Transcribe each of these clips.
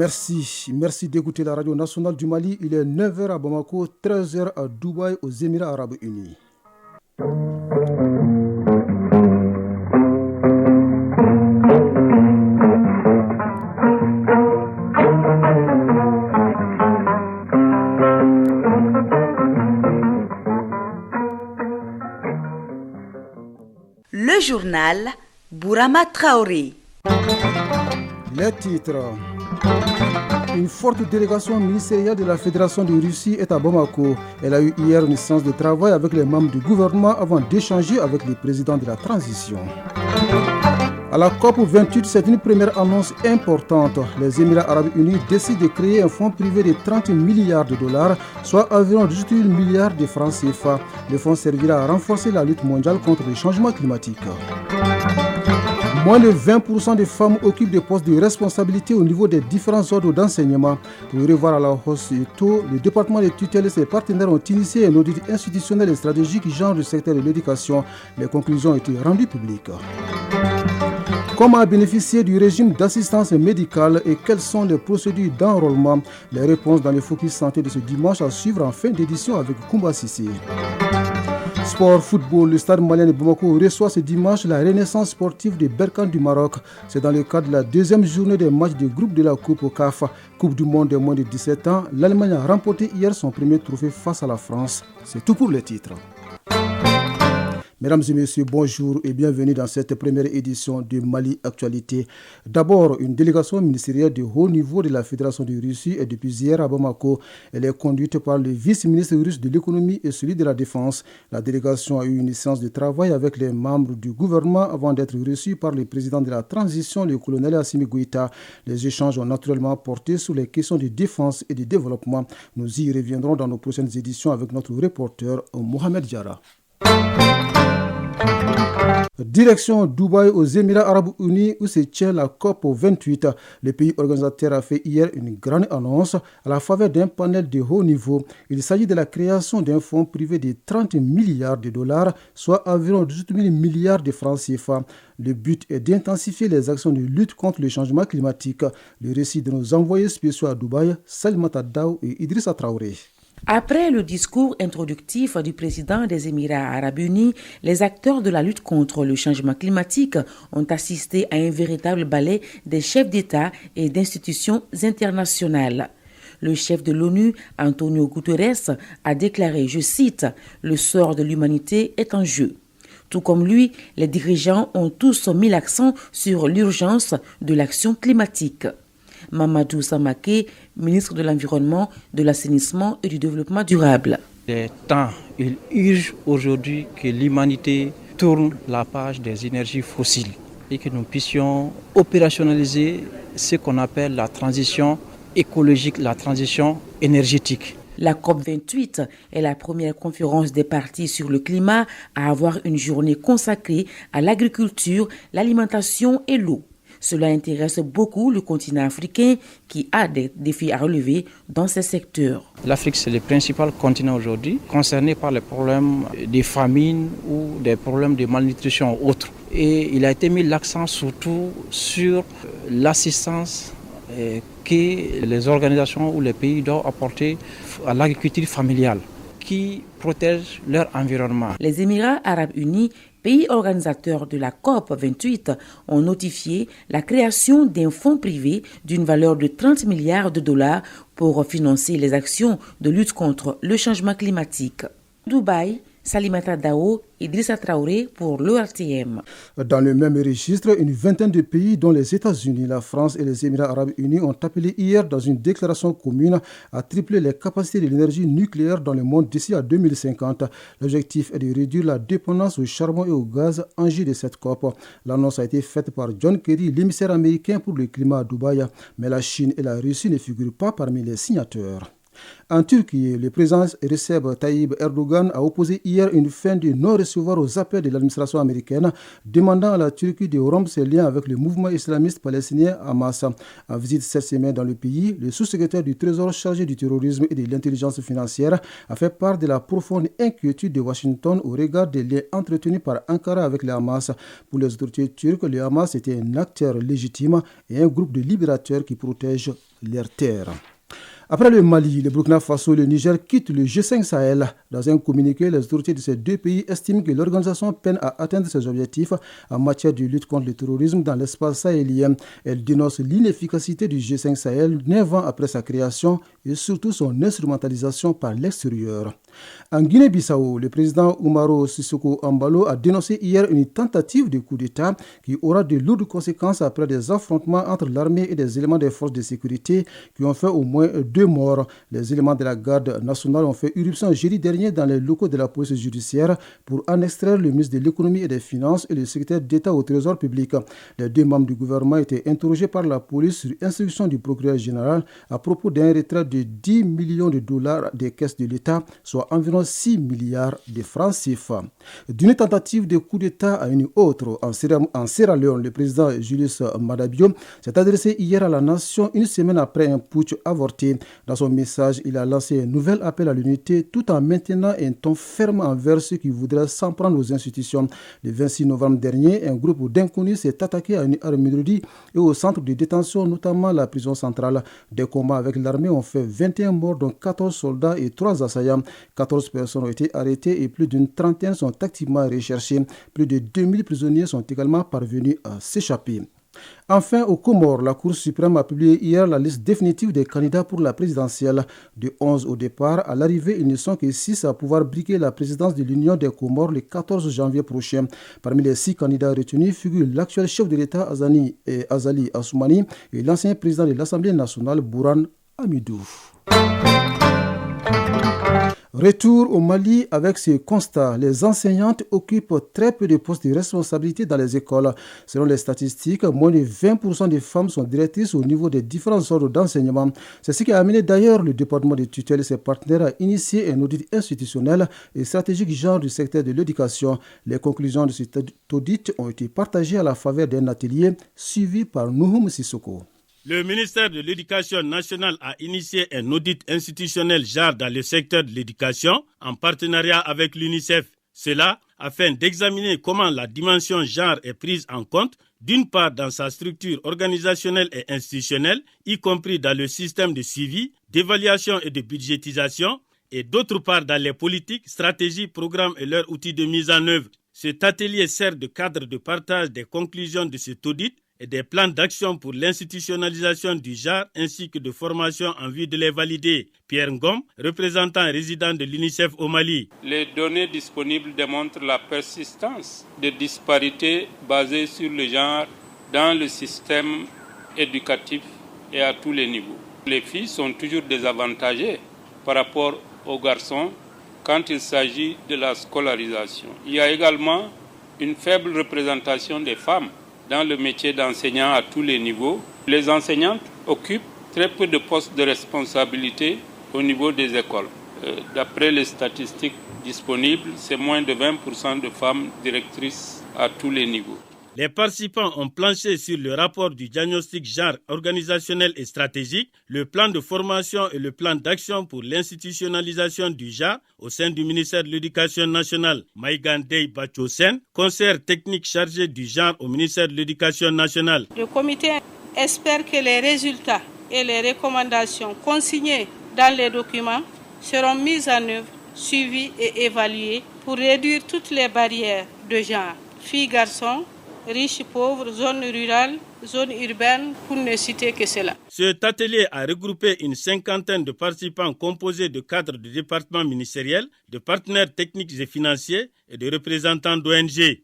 Merci d'écouter la radio nationale du Mali. Il est 9h à Bamako, 13h à Dubaï, aux Émirats arabes unis. Le journal Bourama Traoré. Les titres. Une forte délégation ministérielle de la Fédération de Russie est à Bamako. Elle a eu hier une séance de travail avec les membres du gouvernement avant d'échanger avec le président de la transition. À la COP28, c'est une première annonce importante. Les Émirats arabes unis décident de créer un fonds privé de 30 milliards de dollars, soit environ 18 milliards de francs CFA. Le fonds servira à renforcer la lutte mondiale contre le changement climatique. Moins de 20% des femmes occupent des postes de responsabilité au niveau des différents ordres d'enseignement. Pour revoir à la hausse les taux, le département de tutelle et ses partenaires ont initié un audit institutionnel et stratégique genre du secteur de l'éducation. Les conclusions ont été rendues publiques. Comment bénéficier du régime d'assistance médicale et quelles sont les procédures d'enrôlement? Les réponses dans le Focus Santé de ce dimanche à suivre en fin d'édition avec Koumba Sissi. Sport football, le stade malien de Bamako reçoit ce dimanche la renaissance sportive de Berkane du Maroc. C'est dans le cadre de la deuxième journée des matchs de groupe de la Coupe au CAF, Coupe du monde des moins de 17 ans. L'Allemagne a remporté hier son premier trophée face à la France. C'est tout pour les titres. Mesdames et messieurs, bonjour et bienvenue dans cette première édition de Mali Actualité. D'abord, une délégation ministérielle de haut niveau de la Fédération de Russie est depuis hier à Bamako. Elle est conduite par le vice-ministre russe de l'économie et celui de la défense. La délégation a eu une séance de travail avec les membres du gouvernement avant d'être reçue par le président de la transition, le colonel Assimi Goïta. Les échanges ont naturellement porté sur les questions de défense et de développement. Nous y reviendrons dans nos prochaines éditions avec notre reporter Mohamed Diarra. Direction Dubaï aux Émirats arabes unis où se tient la COP28. Le pays organisateur a fait hier une grande annonce à la faveur d'un panel de haut niveau. Il s'agit de la création d'un fonds privé de 30 milliards de dollars, soit environ 18 000 milliards de francs CFA. Le but est d'intensifier les actions de lutte contre le changement climatique. Le récit de nos envoyés spéciaux à Dubaï, Salimata Daou et Idrissa Traoré. Après le discours introductif du président des Émirats arabes unis, les acteurs de la lutte contre le changement climatique ont assisté à un véritable ballet des chefs d'État et d'institutions internationales. Le chef de l'ONU, Antonio Guterres, a déclaré, je cite, « Le sort de l'humanité est en jeu ». Tout comme lui, les dirigeants ont tous mis l'accent sur l'urgence de l'action climatique. Mamadou Samake, ministre de l'Environnement, de l'Assainissement et du Développement durable. Il urge aujourd'hui que l'humanité tourne la page des énergies fossiles et que nous puissions opérationnaliser ce qu'on appelle la transition écologique, la transition énergétique. La COP28 est la première conférence des parties sur le climat à avoir une journée consacrée à l'agriculture, l'alimentation et l'eau. Cela intéresse beaucoup le continent africain qui a des défis à relever dans ces secteurs. L'Afrique, c'est le principal continent aujourd'hui concerné par les problèmes de famine ou des problèmes de malnutrition ou autres. Et il a été mis l'accent surtout sur l'assistance que les organisations ou les pays doivent apporter à l'agriculture familiale qui protège leur environnement. Les Émirats arabes unis, pays organisateurs de la COP28, ont notifié la création d'un fonds privé d'une valeur de 30 milliards de dollars pour financer les actions de lutte contre le changement climatique. Dubaï, Salimata Dao, Idrissa Traoré pour l'ORTM. Dans le même registre, une vingtaine de pays, dont les États-Unis, la France et les Émirats arabes unis, ont appelé hier dans une déclaration commune à tripler les capacités de l'énergie nucléaire dans le monde d'ici à 2050. L'objectif est de réduire la dépendance au charbon et au gaz en jeu de cette COP. L'annonce a été faite par John Kerry, l'émissaire américain pour le climat à Dubaï, mais la Chine et la Russie ne figurent pas parmi les signataires. En Turquie, le président Recep Tayyip Erdogan a opposé hier une fin de non-recevoir aux appels de l'administration américaine, demandant à la Turquie de rompre ses liens avec le mouvement islamiste palestinien Hamas. En visite cette semaine dans le pays, le sous-secrétaire du Trésor chargé du terrorisme et de l'intelligence financière a fait part de la profonde inquiétude de Washington au regard des liens entretenus par Ankara avec le Hamas. Pour les autorités turques, le Hamas était un acteur légitime et un groupe de libérateurs qui protègent leurs terres. Après le Mali, le Burkina Faso et le Niger quittent le G5 Sahel. Dans un communiqué, les autorités de ces deux pays estiment que l'organisation peine à atteindre ses objectifs en matière de lutte contre le terrorisme dans l'espace sahélien. Elle dénonce l'inefficacité du G5 Sahel 9 ans après sa création et surtout son instrumentalisation par l'extérieur. En Guinée-Bissau, le président Umaro Sissoko Embalo a dénoncé hier une tentative de coup d'État qui aura de lourdes conséquences après des affrontements entre l'armée et des éléments des forces de sécurité qui ont fait au moins 2 morts. Les éléments de la garde nationale ont fait irruption jeudi dernier dans les locaux de la police judiciaire pour en extraire le ministre de l'économie et des finances et le secrétaire d'État au trésor public. Les 2 membres du gouvernement étaient interrogés par la police sur instruction du procureur général à propos d'un retrait de 10 millions de dollars des caisses de l'État, soit environ 6 milliards de francs CFA. D'une tentative de coup d'État à une autre, en Sierra Leone, le président Julius Maada Bio s'est adressé hier à la nation une semaine après un putsch avorté. Dans son message, il a lancé un nouvel appel à l'unité tout en maintenant un ton ferme envers ceux qui voudraient s'en prendre aux institutions. Le 26 novembre dernier, un groupe d'inconnus s'est attaqué à une armurerie et au centre de détention, notamment la prison centrale. Des combats avec l'armée ont fait 21 morts, dont 14 soldats et 3 assaillants. 14 personnes ont été arrêtées et plus d'une trentaine sont activement recherchées. Plus de 2000 prisonniers sont également parvenus à s'échapper. Enfin, aux Comores, la Cour suprême a publié hier la liste définitive des candidats pour la présidentielle. De 11 au départ, à l'arrivée, ils ne sont que 6 à pouvoir briguer la présidence de l'Union des Comores le 14 janvier prochain. Parmi les 6 candidats retenus figurent l'actuel chef de l'État Azali Assoumani et l'ancien président de l'Assemblée nationale Bourhan Hamidou. Retour au Mali avec ce constat. Les enseignantes occupent très peu de postes de responsabilité dans les écoles. Selon les statistiques, moins de 20% des femmes sont directrices au niveau des différents ordres d'enseignement. C'est ce qui a amené d'ailleurs le département de tutelle et ses partenaires à initier un audit institutionnel et stratégique genre du secteur de l'éducation. Les conclusions de cet audit ont été partagées à la faveur d'un atelier suivi par Nouhoum Sissoko. Le ministère de l'Éducation nationale a initié un audit institutionnel genre dans le secteur de l'éducation en partenariat avec l'UNICEF. Cela afin d'examiner comment la dimension genre est prise en compte, d'une part dans sa structure organisationnelle et institutionnelle, y compris dans le système de suivi, d'évaluation et de budgétisation, et d'autre part dans les politiques, stratégies, programmes et leurs outils de mise en œuvre. Cet atelier sert de cadre de partage des conclusions de cet audit et des plans d'action pour l'institutionnalisation du genre ainsi que de formation en vue de les valider. Pierre Ngom, représentant résident de l'UNICEF au Mali. Les données disponibles démontrent la persistance de disparités basées sur le genre dans le système éducatif et à tous les niveaux. Les filles sont toujours désavantagées par rapport aux garçons quand il s'agit de la scolarisation. Il y a également une faible représentation des femmes dans le métier d'enseignant à tous les niveaux. Les enseignantes occupent très peu de postes de responsabilité au niveau des écoles. D'après les statistiques disponibles, c'est moins de 20% de femmes directrices à tous les niveaux. Les participants ont planché sur le rapport du diagnostic genre organisationnel et stratégique, le plan de formation et le plan d'action pour l'institutionnalisation du genre au sein du ministère de l'Éducation nationale. Maïgandei Bachosen, conseiller technique chargé du genre au ministère de l'Éducation nationale. Le comité espère que les résultats et les recommandations consignées dans les documents seront mises en œuvre, suivies et évaluées pour réduire toutes les barrières de genre, filles-garçons, riches, pauvres, zones rurales, zones urbaines, pour ne citer que cela. Cet atelier a regroupé une 50aine de participants composés de cadres de départements ministériels, de partenaires techniques et financiers et de représentants d'ONG.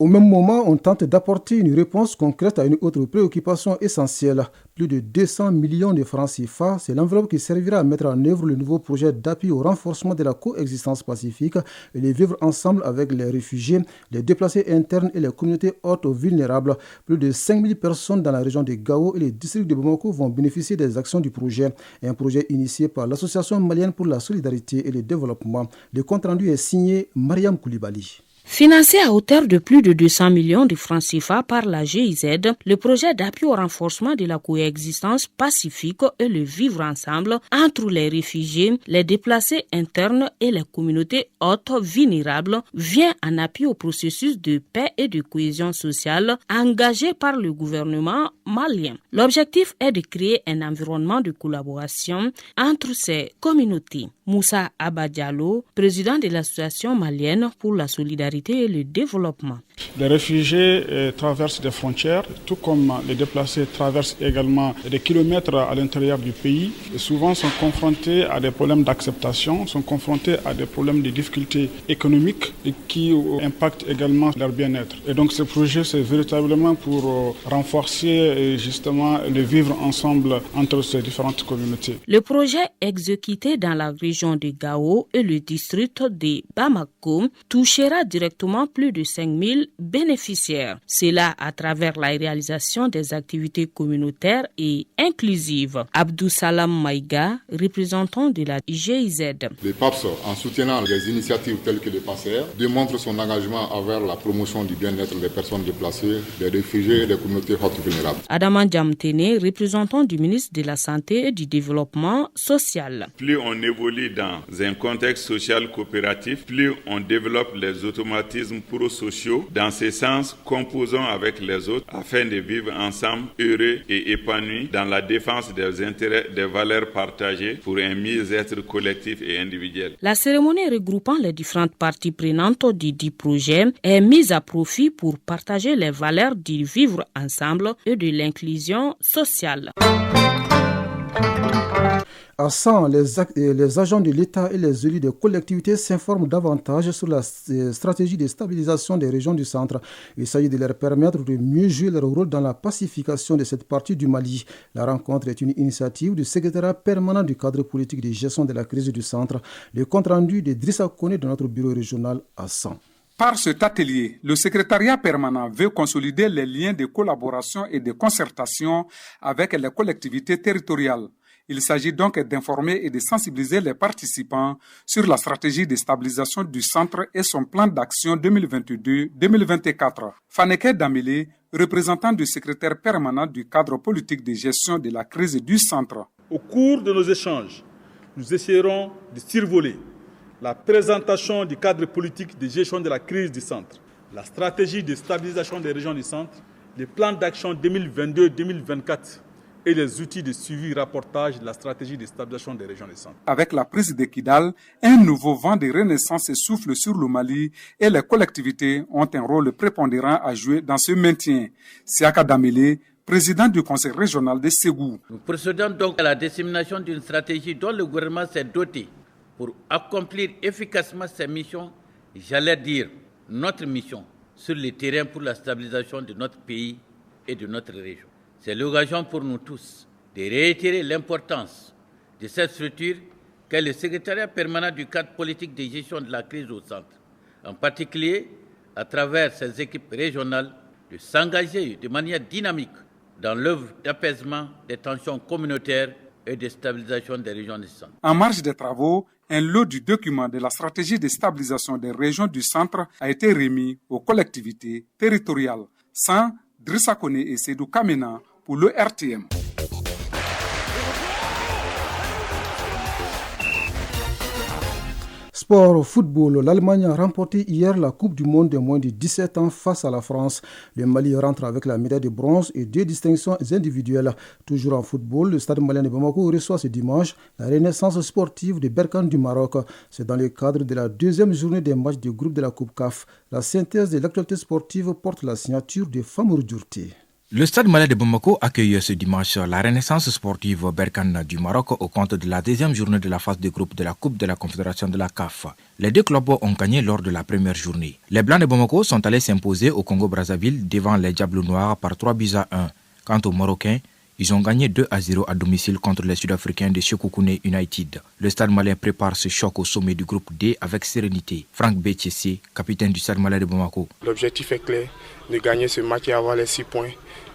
Au même moment, on tente d'apporter une réponse concrète à une autre préoccupation essentielle. Plus de 200 millions de francs CFA, c'est l'enveloppe qui servira à mettre en œuvre le nouveau projet d'appui au renforcement de la coexistence pacifique et les vivre ensemble avec les réfugiés, les déplacés internes et les communautés hautes vulnérables. Plus de 5000 personnes dans la région de Gao et les districts de Bamako vont bénéficier des actions du projet. Un projet initié par l'Association malienne pour la solidarité et le développement. Le compte-rendu est signé Mariam Koulibaly. Financé à hauteur de plus de 200 millions de francs CFA par la GIZ, le projet d'appui au renforcement de la coexistence pacifique et le vivre ensemble entre les réfugiés, les déplacés internes et les communautés hautes vulnérables vient en appui au processus de paix et de cohésion sociale engagé par le gouvernement malien. L'objectif est de créer un environnement de collaboration entre ces communautés. Moussa Abadialo, président de l'Association malienne pour la solidarité et le développement. Les réfugiés traversent des frontières, tout comme les déplacés traversent également des kilomètres à l'intérieur du pays. Et souvent sont confrontés à des problèmes d'acceptation, sont confrontés à des problèmes de difficultés économiques qui impactent également leur bien-être. Et donc ce projet, c'est véritablement pour renforcer justement le vivre ensemble entre ces différentes communautés. Le projet exécuté dans la région de Gao et le district de Bamako touchera directement plus de 5000 bénéficiaires. C'est là à travers la réalisation des activités communautaires et inclusives. Abdou Salam Maïga, représentant de la GIZ. Le PAPS, en soutenant des initiatives telles que le PACER, démontre son engagement envers la promotion du bien-être des personnes déplacées, des réfugiés et des communautés hautes vulnérables. Adama Djamtene, représentant du ministre de la Santé et du Développement social. Plus on évolue dans un contexte social coopératif, plus on développe les automatismes pro-sociaux. Dans ce sens, composons avec les autres afin de vivre ensemble, heureux et épanouis dans la défense des intérêts, des valeurs partagées pour un mieux-être collectif et individuel. La cérémonie regroupant les différentes parties prenantes du dit projet est mise à profit pour partager les valeurs du vivre ensemble et de l'inclusion sociale. À 100, les agents de l'État et les élus des collectivités s'informent davantage sur la stratégie de stabilisation des régions du centre. Il s'agit de leur permettre de mieux jouer leur rôle dans la pacification de cette partie du Mali. La rencontre est une initiative du secrétariat permanent du cadre politique de gestion de la crise du centre. Le compte-rendu de Drissa Koné de notre bureau régional à 100. Par cet atelier, le secrétariat permanent veut consolider les liens de collaboration et de concertation avec les collectivités territoriales. Il s'agit donc d'informer et de sensibiliser les participants sur la stratégie de stabilisation du centre et son plan d'action 2022-2024. Faneke Damele, représentant du secrétaire permanent du cadre politique de gestion de la crise du centre. Au cours de nos échanges, nous essaierons de survoler la présentation du cadre politique de gestion de la crise du centre, la stratégie de stabilisation des régions du centre, les plans d'action 2022-2024 et les outils de suivi et rapportage de la stratégie de stabilisation des régions du centre. Avec la prise de Kidal, un nouveau vent de renaissance souffle sur le Mali et les collectivités ont un rôle prépondérant à jouer dans ce maintien. Siaka Damele, président du conseil régional de Ségou. Nous procédons donc à la dissémination d'une stratégie dont le gouvernement s'est doté pour accomplir efficacement ses missions, j'allais dire notre mission sur le terrain pour la stabilisation de notre pays et de notre région. C'est l'occasion pour nous tous de réitérer l'importance de cette structure qu'est le secrétariat permanent du cadre politique de gestion de la crise au centre, en particulier à travers ses équipes régionales, de s'engager de manière dynamique dans l'œuvre d'apaisement des tensions communautaires et de stabilisation des régions du centre. En marge des travaux, un lot du document de la stratégie de stabilisation des régions du centre a été remis aux collectivités territoriales. Sans Drissa Koné et Seydou Kamena pour le RTM. Sport football, l'Allemagne a remporté hier la Coupe du Monde des moins de 17 ans face à la France. Le Mali rentre avec la médaille de bronze et 2 distinctions individuelles. Toujours en football, le Stade malien de Bamako reçoit ce dimanche la renaissance sportive de Berkane du Maroc. C'est dans le cadre de la deuxième journée des matchs du groupe de la Coupe CAF. La synthèse de l'actualité sportive porte la signature de Famour Djourté. Le Stade Malien de Bamako accueille ce dimanche la Renaissance sportive Berkane du Maroc au compte de la deuxième journée de la phase de groupe de la Coupe de la Confédération de la CAF. Les deux clubs ont gagné lors de la première journée. Les Blancs de Bamako sont allés s'imposer au Congo-Brazzaville devant les Diables Noirs par 3-1. Quant aux Marocains, ils ont gagné 2-0 à domicile contre les Sud-Africains de Sekoukoune United. Le Stade Malien prépare ce choc au sommet du groupe D avec sérénité. Franck Bétiessé, capitaine du Stade Malien de Bamako. L'objectif est clair, de gagner ce match et avoir les 6 points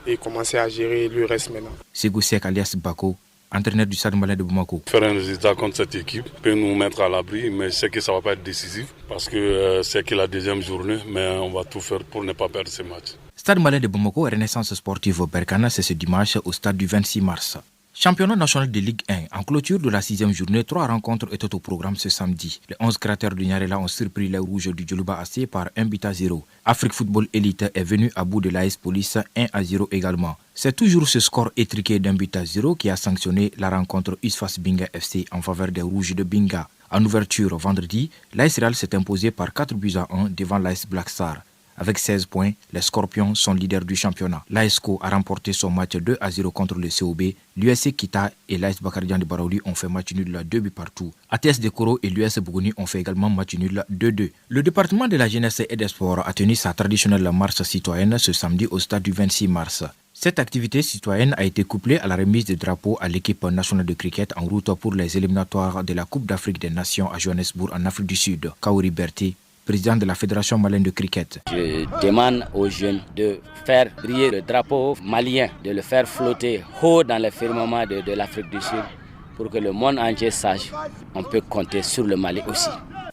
et commencer à gérer le reste maintenant. Ségou Sek alias Bako, entraîneur du Stade Malien de Bamako. Faire un résultat contre cette équipe peut nous mettre à l'abri, mais je sais que ça ne va pas être décisif parce que c'est que la deuxième journée, mais on va tout faire pour ne pas perdre ce match. Stade Malien de Bamako, Renaissance sportive Berkane, c'est ce dimanche au stade du 26 mars. Championnat national de Ligue 1. En clôture de la 6e journée, 3 rencontres étaient au programme ce samedi. Les 11 créateurs de Niarela ont surpris les Rouges du Djoluba AC par 1-0. Afrique Football Elite est venu à bout de l'AS Police 1-0 également. C'est toujours ce score étriqué d'1-0 qui a sanctionné la rencontre USFAS Binga FC en faveur des Rouges de Binga. En ouverture vendredi, l'AS Real s'est imposé par 4-1 devant l'AS Black Star. Avec 16 points, les Scorpions sont leaders du championnat. L'ASCO a remporté son match 2-0 contre le COB. L'USC Kita et l'AS Bakardian de Barouli ont fait match nul 2 buts partout. ATS de Koro et l'US Bougouni ont fait également match nul 2-2. Le département de la jeunesse et des sports a tenu sa traditionnelle marche citoyenne ce samedi au stade du 26 mars. Cette activité citoyenne a été couplée à la remise de drapeaux à l'équipe nationale de cricket en route pour les éliminatoires de la Coupe d'Afrique des Nations à Johannesburg en Afrique du Sud. Kaori Berté, président de la Fédération malienne de cricket. Je demande aux jeunes de faire briller le drapeau malien, de le faire flotter haut dans le firmament de l'Afrique du Sud pour que le monde entier sache qu'on peut compter sur le Mali aussi.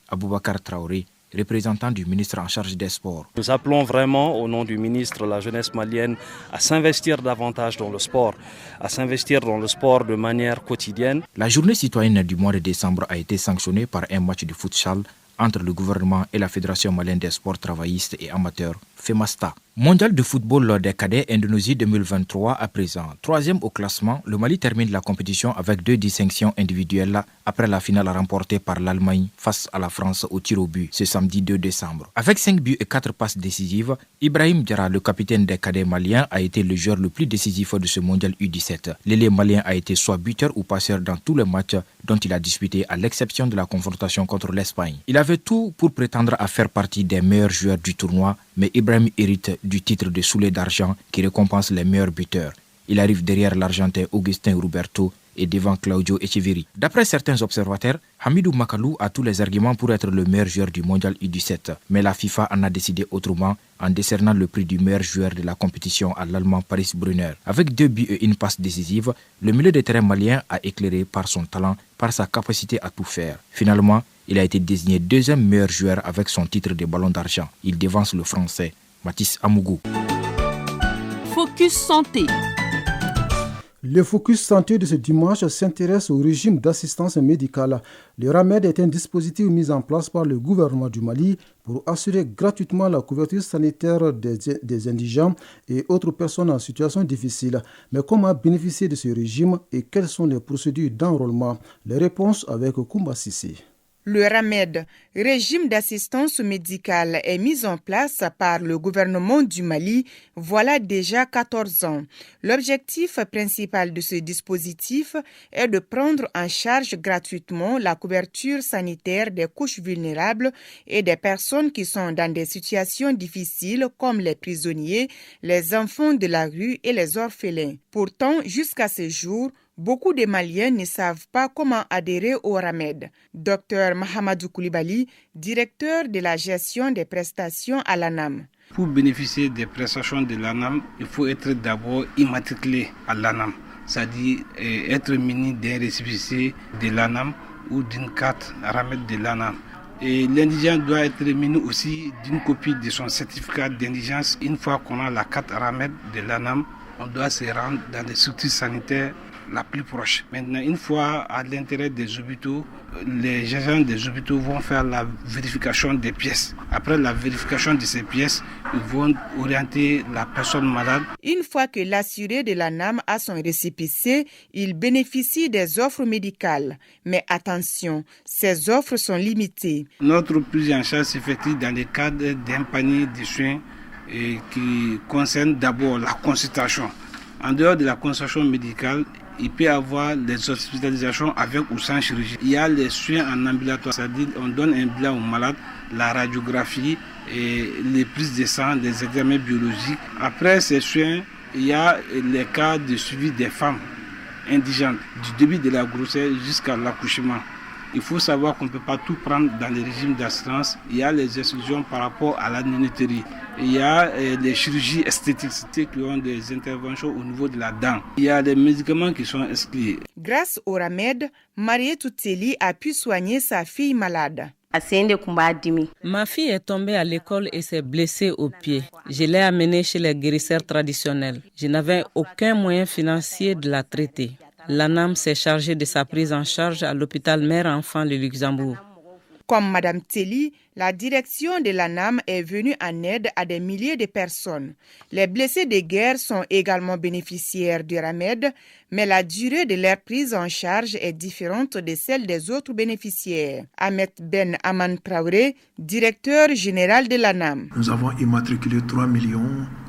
Aboubakar Traoré, représentant du ministre en charge des sports. Nous appelons vraiment au nom du ministre la jeunesse malienne à s'investir davantage dans le sport, à s'investir dans le sport de manière quotidienne. La journée citoyenne du mois de décembre a été sanctionnée par un match de futsal entre le gouvernement et la Fédération malienne des sports travaillistes et amateurs, FEMASTA. Mondial de football des cadets Indonésie 2023 à présent. 3e au classement, le Mali termine la compétition avec 2 distinctions individuelles après la finale remportée par l'Allemagne face à la France au tir au but ce samedi 2 décembre. Avec 5 buts et 4 passes décisives, Ibrahim Diarra, le capitaine des cadets maliens, a été le joueur le plus décisif de ce mondial U17. L'ailier malien a été soit buteur ou passeur dans tous les matchs dont il a disputé à l'exception de la confrontation contre l'Espagne. Il avait tout pour prétendre à faire partie des meilleurs joueurs du tournoi, mais Ibrahim hérite du titre de soulet d'argent qui récompense les meilleurs buteurs. Il arrive derrière l'Argentin Augustin Roberto et devant Claudio Echeverri. D'après certains observateurs, Hamidou Makalou a tous les arguments pour être le meilleur joueur du mondial U17. Mais la FIFA en a décidé autrement en décernant le prix du meilleur joueur de la compétition à l'Allemand Paris Brunner. Avec 2 buts et une passe décisive, le milieu de terrain malien a éclairé par son talent, par sa capacité à tout faire. Finalement, il a été désigné 2e meilleur joueur avec son titre de ballon d'argent. Il devance le français Mathis Amougou. Focus Santé. Le Focus Santé de ce dimanche s'intéresse au régime d'assistance médicale. Le RAMED est un dispositif mis en place par le gouvernement du Mali pour assurer gratuitement la couverture sanitaire des indigents et autres personnes en situation difficile. Mais comment bénéficier de ce régime et quelles sont les procédures d'enrôlement? Les réponses avec Koumba Sissi. Le RAMED, régime d'assistance médicale, est mis en place par le gouvernement du Mali voilà déjà 14 ans. L'objectif principal de ce dispositif est de prendre en charge gratuitement la couverture sanitaire des couches vulnérables et des personnes qui sont dans des situations difficiles comme les prisonniers, les enfants de la rue et les orphelins. Pourtant, jusqu'à ce jour, beaucoup de Maliens ne savent pas comment adhérer au RAMED. Dr Mahamadou Koulibaly, directeur de la gestion des prestations à l'ANAM. Pour bénéficier des prestations de l'ANAM, il faut être d'abord immatriculé à l'ANAM, c'est-à-dire être muni d'un récépissé de l'ANAM ou d'une carte RAMED de l'ANAM. Et l'indigent doit être muni aussi d'une copie de son certificat d'indigence. Une fois qu'on a la carte RAMED de l'ANAM, on doit se rendre dans des structures sanitaires la plus proche. Maintenant, une fois à l'intérieur des hôpitaux, les agents des hôpitaux vont faire la vérification des pièces. Après la vérification de ces pièces, ils vont orienter la personne malade. Une fois que l'assuré de l'ANAM a son récépissé, il bénéficie des offres médicales. Mais attention, ces offres sont limitées. Notre prise en charge s'effectue dans le cadre d'un panier de soins qui concerne d'abord la consultation. En dehors de la consultation médicale, il peut y avoir des hospitalisations avec ou sans chirurgie. Il y a les soins en ambulatoire, c'est-à-dire on donne un bilan au malade, la radiographie, et les prises de sang, des examens biologiques. Après ces soins, il y a les cas de suivi des femmes indigentes, du début de la grossesse jusqu'à l'accouchement. Il faut savoir qu'on ne peut pas tout prendre dans les régimes d'assistance. Il y a les exclusions par rapport à la nénuterie. Il y a les chirurgies esthétiques qui ont des interventions au niveau de la dent. Il y a des médicaments qui sont exclus. Grâce au remède, Marietou Tseli a pu soigner sa fille malade. Ma fille est tombée à l'école et s'est blessée au pied. Je l'ai amenée chez les guérisseurs traditionnels. Je n'avais aucun moyen financier de la traiter. L'ANAM s'est chargée de sa prise en charge à l'hôpital Mère-Enfant de Luxembourg. Comme Mme Tseli, la direction de l'ANAM est venue en aide à des milliers de personnes. Les blessés de guerre sont également bénéficiaires du remède, mais la durée de leur prise en charge est différente de celle des autres bénéficiaires. Ahmed Ben Aman Traoré, directeur général de l'ANAM. Nous avons immatriculé 3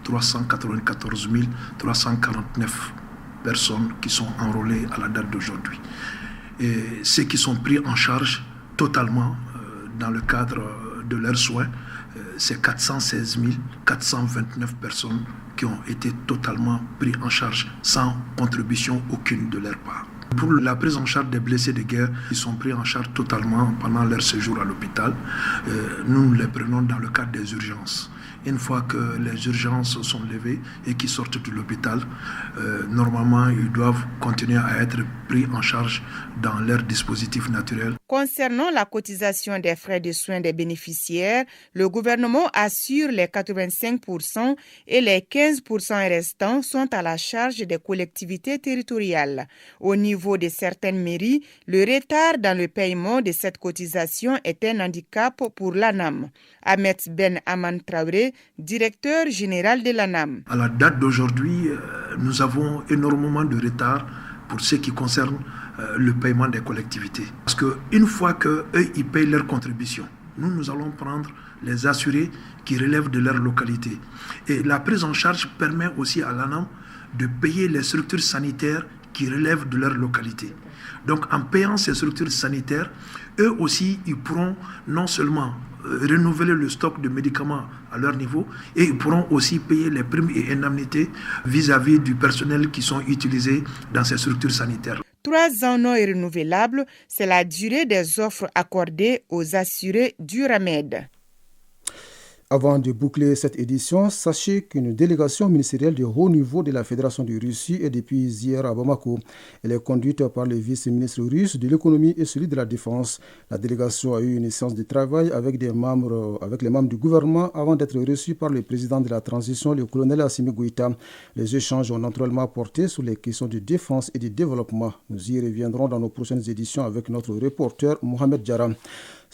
394 349 personnes qui sont enrôlées à la date d'aujourd'hui. Et ceux qui sont pris en charge totalement dans le cadre de leurs soins, c'est 416 429 personnes qui ont été totalement pris en charge sans contribution aucune de leur part. Pour la prise en charge des blessés de guerre, ils sont pris en charge totalement pendant leur séjour à l'hôpital. Nous les prenons dans le cadre des urgences. Une fois que les urgences sont levées et qu'ils sortent de l'hôpital, normalement, ils doivent continuer à être pris en charge dans leur dispositif naturel. Concernant la cotisation des frais de soins des bénéficiaires, le gouvernement assure les 85% et les 15% restants sont à la charge des collectivités territoriales. Au niveau de certaines mairies, le retard dans le paiement de cette cotisation est un handicap pour l'ANAM. Ahmed Ben Aman Traoré, directeur général de l'ANAM. À la date d'aujourd'hui, nous avons énormément de retard pour ce qui concerne le paiement des collectivités. Parce qu'une fois qu'eux, ils payent leur contribution, nous allons prendre les assurés qui relèvent de leur localité. Et la prise en charge permet aussi à l'ANAM de payer les structures sanitaires qui relèvent de leur localité. Donc en payant ces structures sanitaires, eux aussi, ils pourront non seulement renouveler le stock de médicaments à leur niveau et ils pourront aussi payer les primes et indemnités vis-à-vis du personnel qui sont utilisés dans ces structures sanitaires. 3 ans non renouvelables, c'est la durée des offres accordées aux assurés du remède. Avant de boucler cette édition, sachez qu'une délégation ministérielle de haut niveau de la Fédération de Russie est depuis hier à Bamako. Elle est conduite par le vice-ministre russe de l'économie et celui de la défense. La délégation a eu une séance de travail avec les membres du gouvernement avant d'être reçue par le président de la transition, le colonel Assimi Goïta. Les échanges ont naturellement porté sur les questions de défense et de développement. Nous y reviendrons dans nos prochaines éditions avec notre reporter Mohamed Diarra.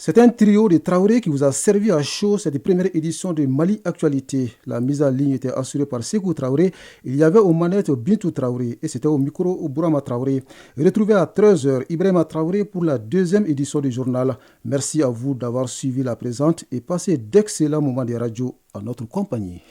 C'est un trio de Traoré qui vous a servi à chaud cette première édition de Mali Actualité. La mise en ligne était assurée par Sékou Traoré. Il y avait aux manettes Bintou Traoré et c'était au micro Bourama Traoré. Retrouvez à 13h Ibrahima Traoré pour la 2e édition du journal. Merci à vous d'avoir suivi la présente et passez d'excellents moments de radio en notre compagnie.